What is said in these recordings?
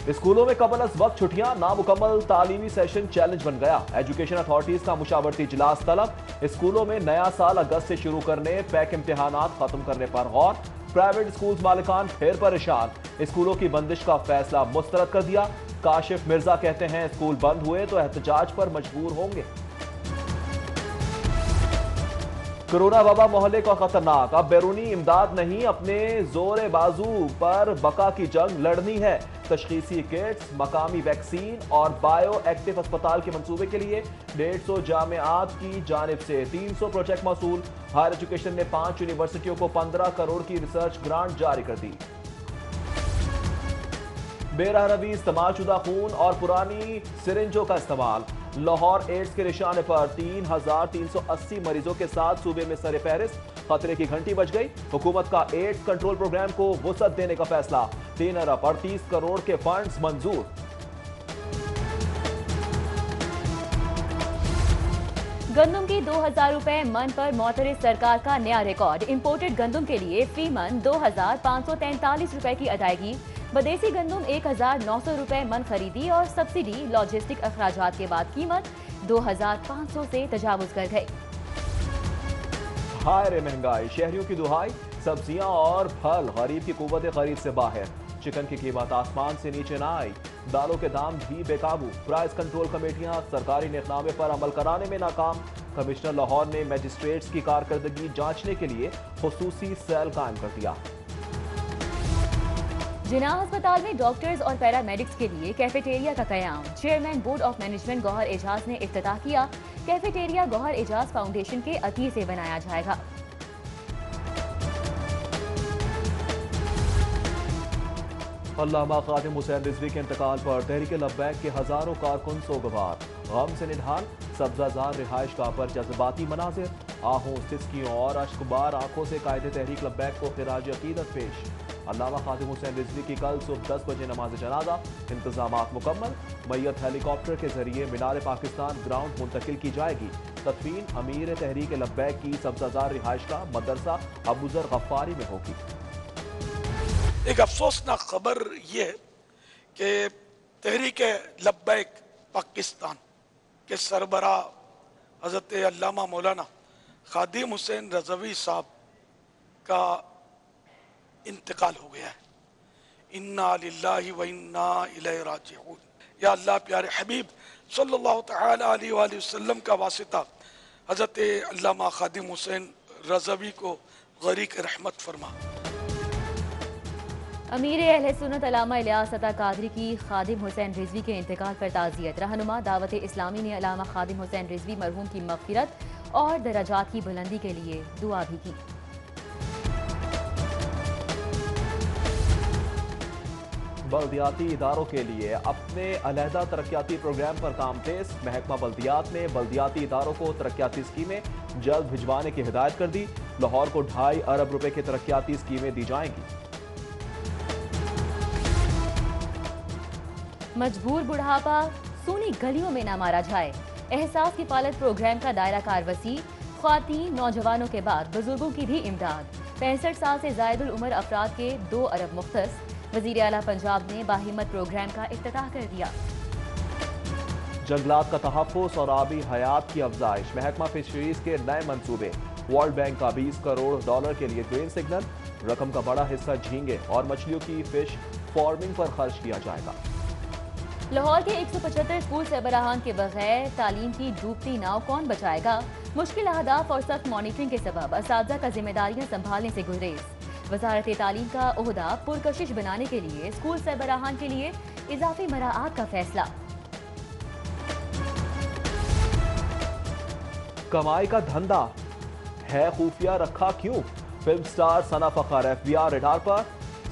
اسکولوں میں قبل از وقت چھٹیاں، نامکمل تعلیمی سیشن چیلنج بن گیا۔ ایجوکیشن اتھارٹیز کا مشاورتی اجلاس طلب، اسکولوں میں نیا سال اگست سے شروع کرنے، پیک امتحانات ختم کرنے پر غور۔ پرائیویٹ اسکولز مالکان پھر پریشان، اسکولوں کی بندش کا فیصلہ مسترد کر دیا۔ کاشف مرزا کہتے ہیں اسکول بند ہوئے تو احتجاج پر مجبور ہوں گے۔ کرونا وبا محلے کا خطرناک، اب بیرونی امداد نہیں، اپنے زور بازو پر بقا کی جنگ لڑنی ہے۔ تشخیصی کٹس، مقامی ویکسین اور بائیو ایکٹیو اسپتال کے منصوبے کے لیے 150 جامعات کی جانب سے 300 پروجیکٹ موصول۔ ہائر ایجوکیشن نے 5 یونیورسٹیوں کو 15 کروڑ کی ریسرچ گرانٹ جاری کر دی۔ بے راہ روی، استعمال شدہ خون اور پرانی سرنجوں کا استعمال، لاہور ایڈز کے نشانے پر 3380 مریضوں کے ساتھ صوبے میں سر فہرست۔ خطرے کی گھنٹی بج گئی، حکومت کا ایڈز کنٹرول پروگرام کو وسعت دینے کا فیصلہ، 3 ارب 38 کروڑ کے فنڈز منظور۔ گندم کی 2000 روپے من پر معترض سرکار کا نیا ریکارڈ، امپورٹڈ گندم کے لیے فی من 2543 روپے کی ادائیگی، بدیسی گندم 1900 روپے من خریدی اور سبسڈی لاجسٹک اخراجات کے بعد قیمت 2500 سے تجاوز کر گئی۔ ہائے مہنگائی، شہریوں کی دہائی، سبزیاں اور پھل غریب کی قوت خرید سے باہر، چکن کی قیمت آسمان سے نیچے نہ آئی، دالوں کے دام بھی بے قابو، پرائس کنٹرول کمیٹیاں سرکاری نقطنامے پر عمل کرانے میں ناکام۔ کمشنر لاہور نے میجسٹریٹس کی کارکردگی جانچنے کے لیے خصوصی سیل قائم کر دیا۔ جناح ہسپتال میں ڈاکٹرز اور پیرامیڈکس کے لیے کیفیٹیریا کا قیام، چیئرمین بورڈ آف مینجمنٹ گوہر اعجاز نے افتتاح کیا۔ کیفیٹیریا گوہر اعجاز فاؤنڈیشن کے عطیے سے بنایا جائے گا۔ علامہ خادم حسین رضوی کے انتقال پر تحریک لبیک کے ہزاروں کارکن سوگوار، غم سے نڈھال، سبزہ زار رہائش گاہ پر جذباتی مناظر، آہوں سسکیوں اور اشکبار آنکھوں سے قائد تحریک لبیک کو خراج عقیدت پیش۔ علامہ خادم حسین رضوی کی کل صبح 10 بجے نماز جنازہ، انتظامات مکمل، میت ہیلی کاپٹر کے ذریعے مینار پاکستان گراؤنڈ منتقل کی جائے گی۔ تدفین امیر تحریک لبیک کی سبزہ زار رہائش گاہ مدرسہ ابوذر غفاری میں ہوگی۔ ایک افسوسناک خبر یہ ہے کہ تحریک لبیک پاکستان کے سربراہ حضرت علامہ مولانا خادم حسین رضوی صاحب کا انتقال ہو گیا ہے۔ انا للہ و انا الیہ راجعون۔ یا اللہ پیارے حبیب صلی اللہ تعالی علیہ وآلہ وسلم کا واسطہ حضرت علامہ خادم حسین رضوی کو غریق رحمت فرما۔ امیر اہل سنت علامہ الیاس عطا قادری کی خادم حسین رضوی کے انتقال پر تعزیت، رہنما دعوت اسلامی نے علامہ خادم حسین رضوی مرحوم کی مغفرت اور درجات کی بلندی کے لیے دعا بھی کی۔ بلدیاتی اداروں کے لیے اپنے علیحدہ ترقیاتی پروگرام پر کام تیز، محکمہ بلدیات نے بلدیاتی اداروں کو ترقیاتی اسکیمیں جلد بھجوانے کی ہدایت کر دی۔ لاہور کو 2.5 ارب روپے کی ترقیاتی اسکیمیں دی جائیں گی۔ مجبور بڑھاپا سونی گلیوں میں نہ مارا جائے، احساس کفالت پروگرام کا دائرہ کار وسیع، خواتین نوجوانوں کے بعد بزرگوں کی بھی امداد، 65 سال سے زائد العمر افراد کے 2 ارب مختص، وزیر اعلیٰ پنجاب نے باہمت پروگرام کا افتتاح کر دیا۔ جنگلات کا تحفظ اور آبی حیات کی افزائش، محکمہ فشریز کے نئے منصوبے، ورلڈ بینک کا $20 کروڑ کے لیے گرین سگنل، رقم کا بڑا حصہ جھینگے اور مچھلیوں کی فش فارمنگ پر خرچ کیا جائے گا۔ لاہور کے 175 اسکول سربراہان کے بغیر تعلیم کی ڈوبتی ناؤ کون بچائے گا؟ مشکل اہداف اور سخت مانیٹرنگ کے سبب اساتذہ کا ذمہ داریاں سنبھالنے سے گریز، وزارت تعلیم کا عہدہ پرکشش بنانے کے لیے اسکول سربراہان کے لیے اضافی مراعات کا فیصلہ۔ کمائی کا دھندا ہے خفیہ رکھا کیوں؟ فلم سٹار ثنا فخر FBI ریڈار پر،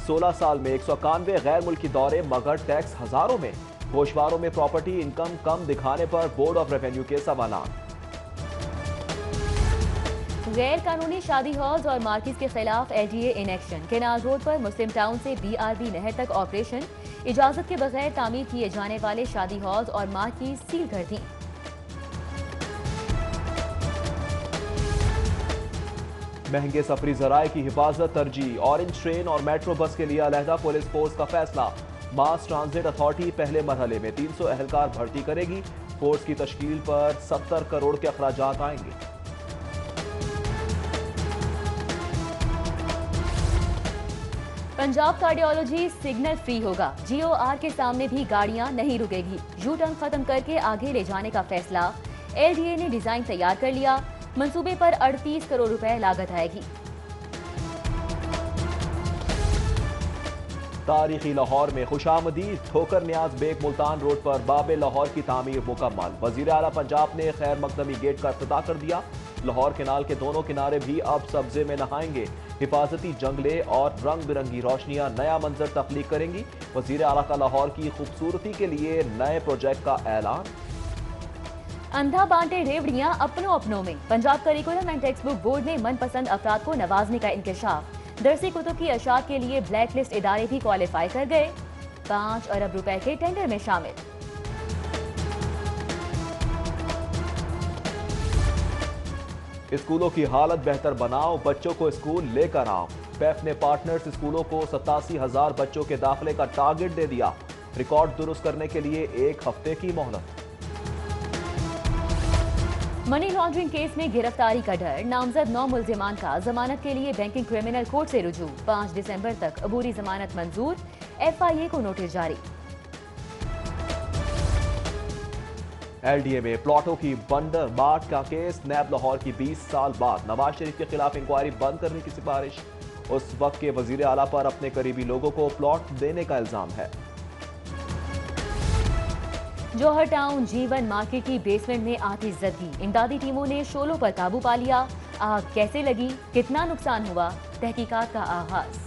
16 سال میں 191 غیر ملکی دورے مگر ٹیکس ہزاروں میں، گوشواروں میں پراپرٹی انکم کم دکھانے پر بورڈ آف ریونیو کے سوالات۔ غیر قانونی شادی ہالز اور مارکیز کے خلاف LDA in action, canal road per Muslim town سے BRB نہر تک آپریشن، اجازت کے بغیر تعمیر کیے جانے والے شادی ہالز اور مارکیز سیل کر دیں۔ مہنگے سفری ذرائع کی حفاظت ترجیح، اورنج ٹرین اور میٹرو بس کے لیے علیحدہ پولیس فورس کا فیصلہ، मास ट्रांजिट अथॉरिटी पहले मरहले में 300 एहलकार भर्ती करेगी। फोर्स की तश्कील पर 70 करोड़ के अखराजात आएंगे। पंजाब कार्डियोलॉजी सिग्नल फ्री होगा। GOR के सामने भी गाड़ियां नहीं रुकेगी। यू टर्न खत्म करके आगे ले जाने का फैसला। LDA ने डिजाइन तैयार कर लिया। मंसूबे पर 38 करोड़ रुपए लागत आएगी। तारीखी लाहौर में खुशामदीद ठोकर नियाज बेग मुल्तान रोड पर बाबे लाहौर की तामीर मुकम्मल। वजीर आला पंजाब ने खैर मकदमी गेट का इफ्तिताह कर दिया। लाहौर कैनाल के दोनों किनारे भी अब सब्जे में नहाएंगे। हिफाजती जंगले और रंग बिरंगी रोशनियां नया मंजर तख्लीक करेंगी। वजीर आला का लाहौर की खूबसूरती के लिए नए प्रोजेक्ट का ऐलान। अंधा बांटे रेवड़ियां अपनों अपनों में। Punjab curriculum and text book board में मनपसंद अफराद को नवाजने का इंकशाफ। दरसी कुतुब की अशात के लिए ब्लैक लिस्ट इदारे भी क्वालिफाई कर गए। 5 अरब रुपए के टेंडर में शामिल। स्कूलों की हालत बेहतर बनाओ, बच्चों को स्कूल लेकर आओ। पैफ ने पार्टनर्स स्कूलों को 87,000 बच्चों के दाखिले का टारगेट दे दिया। रिकॉर्ड दुरुस्त करने के लिए 1 हफ्ते की मोहलत। मनी लॉन्ड्रिंग केस में गिरफ्तारी का डर। नामजद 9 मुल्जिमान का जमानत के लिए बैंकिंग क्रिमिनल कोर्ट से रुजू। 5 दिसंबर तक अबूरी जमानत मंजूर। FIA को नोटिस जारी। LDA में प्लॉटों की बंडर बाट का केस। नैब लाहौर की 20 साल बाद नवाज शरीफ के खिलाफ इंक्वायरी बंद करने की सिफारिश। उस वक्त के वजीर आला पर अपने करीबी लोगों को प्लॉट देने का इल्जाम है। जौहर टाउन जीवन मार्केट की बेसमेंट में आतिशज़दगी। इमदादी टीमों ने शोलों पर काबू पा लिया। आग कैसे लगी, कितना नुकसान हुआ, तहकीकात का आगाज।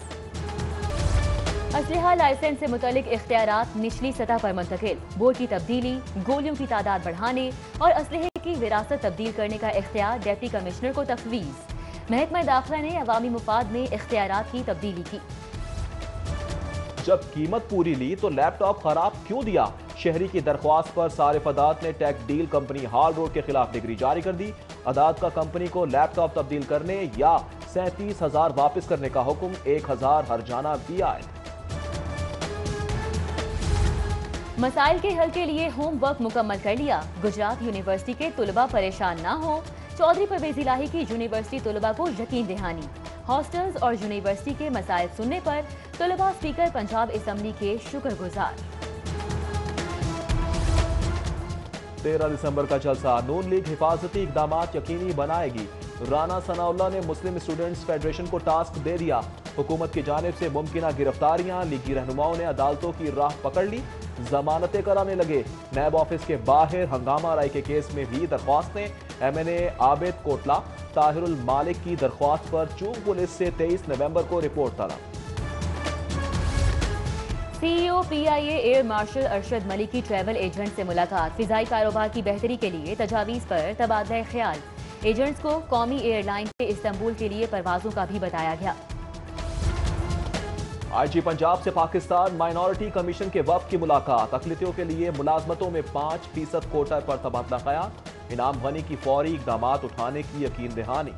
असलहा लाइसेंस से मुतल्लिक इख्तियारात निचली सतह पर मुंतकिल। बोर्ड की तब्दीली, गोलियों की तादाद बढ़ाने और असलहे की विरासत तब्दील करने का इख्तियार डिप्टी कमिश्नर को तफवीज़। महकमा दाखिला ने अवामी मुफाद में इख्तियारात की तब्दीली की। जब कीमत पूरी ली तो लैपटॉप खराब क्यों दिया? शहरी की दरख्वास्त पर सारिफ अदात ने टेक डील कंपनी हाल रोड के खिलाफ डिग्री जारी कर दी। अदात का कंपनी को लैपटॉप तब्दील करने या 37,000 वापस करने का हुक्म, 1,000 हर्जाना भी आए। मसाइल के हल के लिए होमवर्क मुकम्मल कर लिया। गुजरात यूनिवर्सिटी के तुलबा परेशान ना हो। चौधरी परवेज इलाही की यूनिवर्सिटी तुलबा को यकीन दहानी। हॉस्टल्स और यूनिवर्सिटी के मसाइल सुनने पर तुलबा स्पीकर पंजाब असम्बली के शुक्रगुजार। 13 दिसंबर का जलसा। नून लीग हिफाजती इकदामात यकीनी बनाएगी। राना सनाउल्लाह ने मुस्लिम स्टूडेंट्स फेडरेशन को टास्क दे दिया। हुकूमत की जानिब से मुमकिना गिरफ्तारियां। लीगी रहनुमाओं ने अदालतों की राह पकड़ ली। जमानतें कराने लगे। नैब ऑफिस के बाहर हंगामा राय के केस में भी दरख्वास्तें। MNA आबिद कोटला, ताहिरुल मालिक की दरख्वास्त पर चूक पुलिस से 23 नवंबर को रिपोर्ट तलब। CEO PIA air marshal Arshad Malik की ट्रैवल एजेंट से मुलाकात। फिजाई कारोबार की बेहतरी के लिए तजावीज़ पर तबादला ख्याल। एजेंट्स को कौमी एयरलाइन से इस्तांबुल के लिए परवाजों का भी बताया गया। IG पंजाब से पाकिस्तान माइनॉरिटी कमीशन के वफ्द की मुलाकात। अक़लियतों के लिए मुलाजमतों में 5% कोटा पर तबादला ख्याल। इनाम गनी की फौरी इक़दामात उठाने की यकीन दहानी।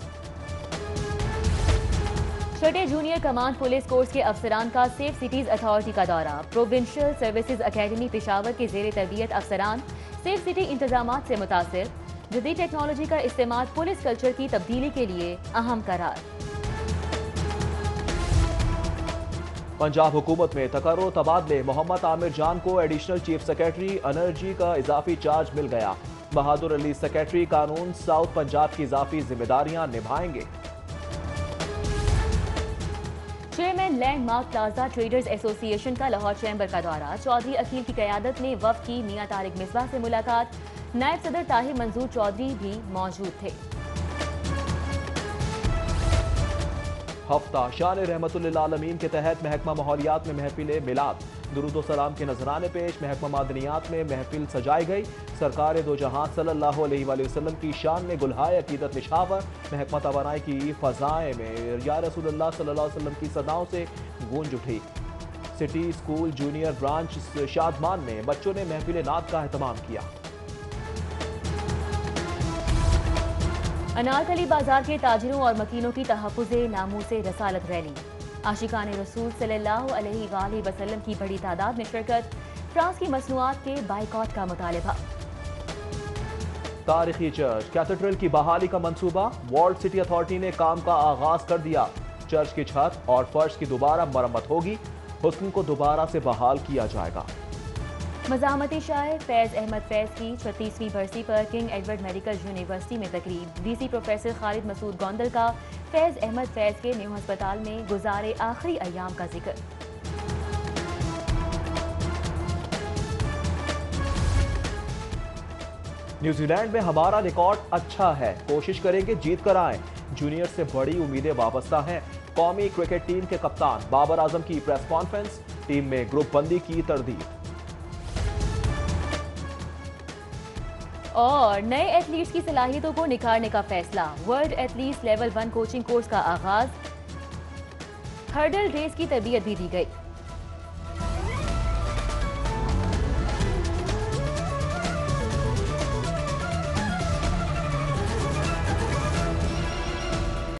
छठे जूनियर कमांड पुलिस कोर्स के अफसरान का सेफ सिटीज अथॉरिटी का दौरा। प्रोविंशियल सर्विसेज अकेडमी पेशावर के जेर तरबियत अफसरान सेफ सिटी इंतजामात से मुतासिर। जदीद टेक्नोलॉजी का इस्तेमाल पुलिस कल्चर की तब्दीली के लिए अहम करार। पंजाब हुकूमत में तकर्रुर तबादले। मोहम्मद आमिर जान को एडिशनल चीफ सेक्रेटरी एनर्जी का इजाफी चार्ज मिल गया। बहादुर अली सेक्रेटरी कानून साउथ पंजाब की इजाफी जिम्मेदारियां निभाएंगे। Chairman landmark plaza traders association का लाहौर चैम्बर का दौरा। चौधरी अकील की क़यादत में वफ़द की मियां तारिक मिसबाह से मुलाकात। नायब सदर ताहिर मंजूर चौधरी भी मौजूद थे। हफ्ता शान रहमतुल्लिल आलमीन के तहत महकमा माहौलियात में महफिल मिलाद। दुरूद व सलाम के नजराने पेश। महकमा मादनियात में महफिल सजाई गई। सरकार दो जहां सल्लल्लाहु अलैहि वसल्लम की शान में गुलहाय अकीदत निशावर। महकमा तवानाई की फ़ज़ाएं में या रसूलुल्लाह सल्लल्लाहु अलैहि वसल्लम की सदाओं से गूंज उठी। City school junior branch Shadman में बच्चों ने महफिल नात का एहतमाम किया। अनारकली बाजार के ताजिरों और मकीनों की तहफ़्फ़ुज़े नामूसे रसालत रैली। आशिकान रसूल सल्लल्लाहु अलैहि वसल्लम की बड़ी तादाद में शिरकत, फ्रांस की मसनूआत के बाइकॉट का मुतालबा। तारीखी चर्च कैथेड्रल की बहाली का मंसूबा, वॉल्ड सिटी अथॉरिटी ने काम का आगाज कर दिया। चर्च की छत और फर्श की दोबारा मरम्मत होगी, हुस्न को दोबारा से बहाल किया जाएगा। मज़ाहमती शायर फैज़ अहमद फैज़ की 36वीं बरसी पर किंग एडवर्ड मेडिकल यूनिवर्सिटी में तकरीब। डीसी प्रोफेसर खालिद मसूद गोंदल का फैज़ अहमद फैज़ के न्यू अस्पताल में गुजारे आखिरी अयाम का जिक्र। न्यूजीलैंड में हमारा रिकॉर्ड अच्छा है, कोशिश करेंगे जीत कर आएं। जूनियर से बड़ी उम्मीदें वाबस्ता हैं। कौमी क्रिकेट टीम के कप्तान बाबर आजम की प्रेस कॉन्फ्रेंस, टीम में ग्रुप बंदी की तरदीद। और नए एथलीट्स की सलाहियतों को निखारने का फैसला, world athletes level 1 coaching course का आगाज। हर्डल रेस की तरबियत भी दी गई।